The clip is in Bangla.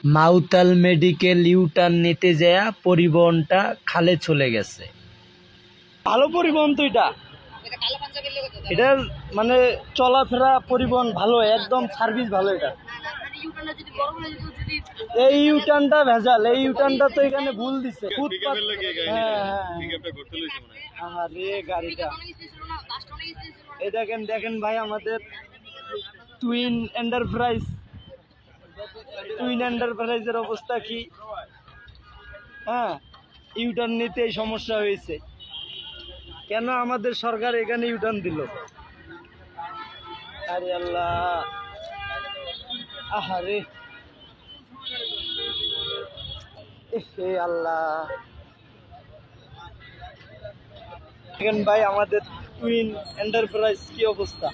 মাউতাল মেডিকেল ইউটার্ন নিতে যায়া পরিবহনটা খালে চলে গেছে। ভালো পরিবহন তো এটা মানে চলাফেরা পরিবহন ভালো, একদম সার্ভিস ভালো। এটা এই ইউটার্নটা ভেজাল, এই ইউটার্নটা তো এখানে ভুল দিছে। আরে গাড়িটা এই দেখেন দেখেন ভাই, আমাদের টুইন এন্টারপ্রাইজের অবস্থা কি। হ্যাঁ, ইউটার্ন নিতে এই সমস্যা হয়েছে। কেন আমাদের সরকার এখানে ইউটার্ন দিল? আরে আল্লাহ, আহারে হে আল্লাহ। দেখেন ভাই আমাদের টুইন এন্টারপ্রাইজ কি অবস্থা।